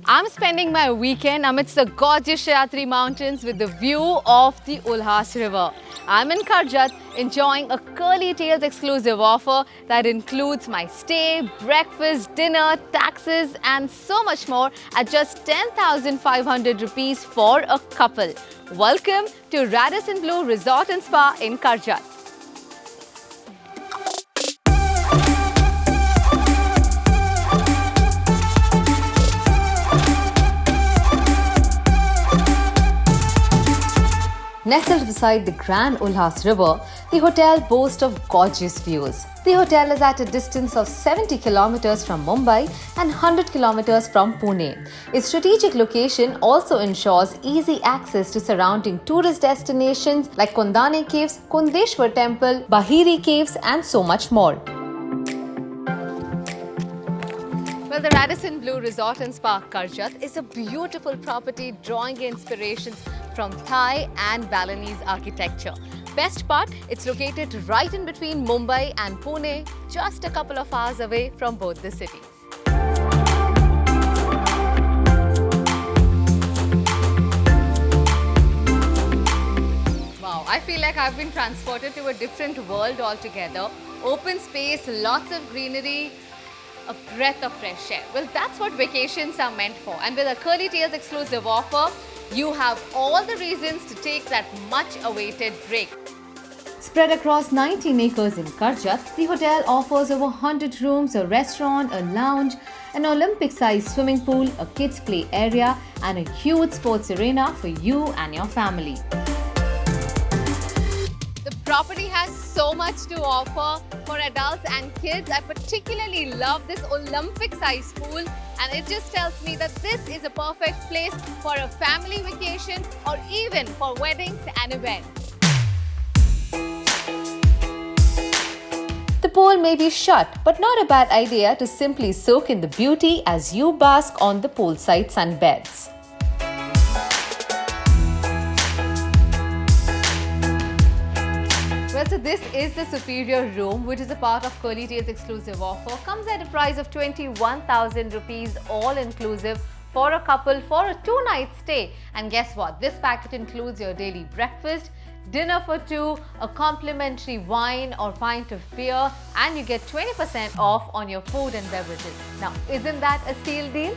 I'm spending my weekend amidst the gorgeous Shayadri Mountains with the view of the Ulhas River. I'm in Karjat enjoying a Curly Tales exclusive offer that includes my stay, breakfast, dinner, taxes and so much more at just 10,500 rupees for a couple. Welcome to Raddison Blue Resort and Spa in Karjat. Nestled beside the Grand Ulhas River, the hotel boasts of gorgeous views. The hotel is at a distance of 70 kilometers from Mumbai and 100 kilometers from Pune. Its strategic location also ensures easy access to surrounding tourist destinations like Kondane Caves, Kundeshwar Temple, Bahiri Caves and so much more. Well, the Raddison Blue Resort and Spa Karjat is a beautiful property drawing inspirations from Thai and Balinese architecture. Best part, it's located right in between Mumbai and Pune, just a couple of hours away from both the cities. Wow, I feel like I've been transported to a different world altogether. Open space, lots of greenery, a breath of fresh air. Well, that's what vacations are meant for. And with a Curly Tales exclusive offer, you have all the reasons to take that much-awaited break. Spread across 19 acres in Karjat, the hotel offers over 100 rooms, a restaurant, a lounge, an Olympic-sized swimming pool, a kids' play area, and a huge sports arena for you and your family. The property has so much to offer for adults and kids. I particularly love this Olympic-sized pool, and it just tells me that this is a perfect place for a family vacation or even for weddings and events. The pool may be shut, but not a bad idea to simply soak in the beauty as you bask on the poolside sunbeds. Well, so this is the superior room, which is a part of Curly Tales exclusive offer. Comes at a price of 21,000 rupees, all inclusive for a couple for a 2-night stay. And guess what? This package includes your daily breakfast, dinner for two, a complimentary wine or pint of beer, and you get 20% off on your food and beverages. Now, isn't that a steal deal?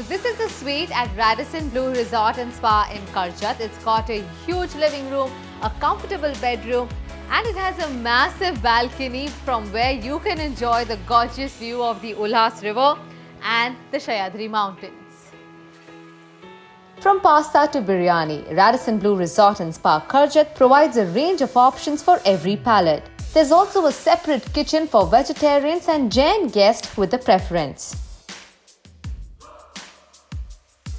This is the suite at Raddison Blue Resort and Spa in Karjat. It's got a huge living room, a comfortable bedroom, and it has a massive balcony from where you can enjoy the gorgeous view of the Ulhas River and the Shayadri Mountains. From pasta to biryani, Raddison Blue Resort and Spa Karjat provides a range of options for every palate. There's also a separate kitchen for vegetarians and Jain guests with a preference.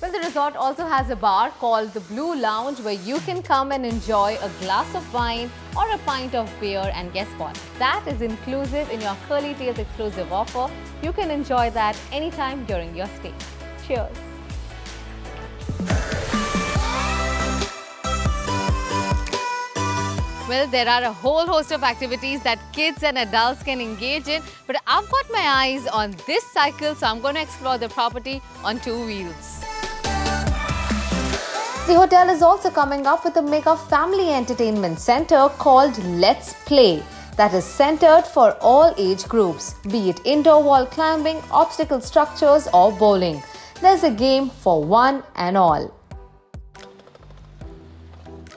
Well, the resort also has a bar called the Blue Lounge where you can come and enjoy a glass of wine or a pint of beer, and guess what? That is inclusive in your Curly Tales exclusive offer. You can enjoy that anytime during your stay. Cheers! Well, there are a whole host of activities that kids and adults can engage in, but I've got my eyes on this cycle, so I'm going to explore the property on 2 wheels. The hotel is also coming up with a mega family entertainment center called Let's Play that is centered for all age groups, be it indoor wall climbing, obstacle structures or bowling. There's a game for one and all.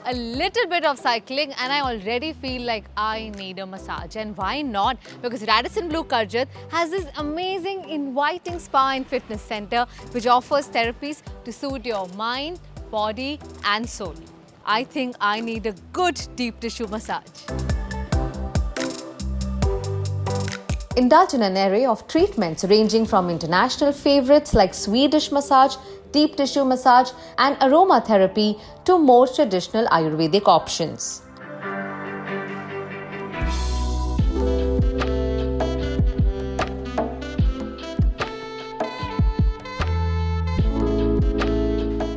A little bit of cycling and I already feel like I need a massage. And why not? Because Raddison Blue Karjat has this amazing inviting spa and fitness center which offers therapies to suit your mind, body and soul. I think I need a good deep tissue massage. Indulge in an array of treatments ranging from international favorites like Swedish massage, deep tissue massage and aromatherapy to more traditional Ayurvedic options.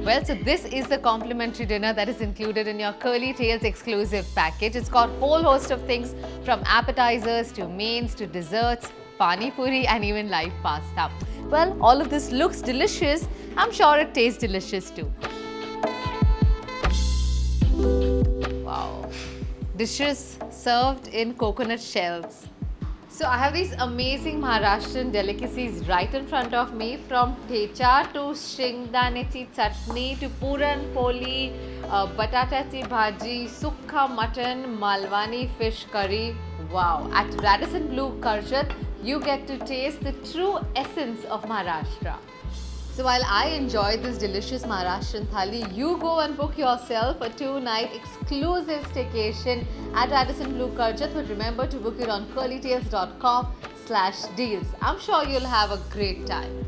Well, well. So this is the complimentary dinner that is included in your Curly Tales exclusive package. It's got a whole host of things from appetizers to mains to desserts, pani puri and even live pasta. Well, all of this looks delicious. I'm sure it tastes delicious too. Wow. Dishes served in coconut shells. So I have these amazing Maharashtrian delicacies right in front of me, from thecha to shingdanechi chutney to puran poli, batatachi bhaji, sukha mutton, malwani fish curry. Wow! At Raddison Blue Karjat, you get to taste the true essence of Maharashtra. So while I enjoy this delicious Maharashtrian thali, you go and book yourself a 2-night exclusive staycation at Raddison Blue Karjat. But remember to book it on curlytales.com/deals. I'm sure you'll have a great time.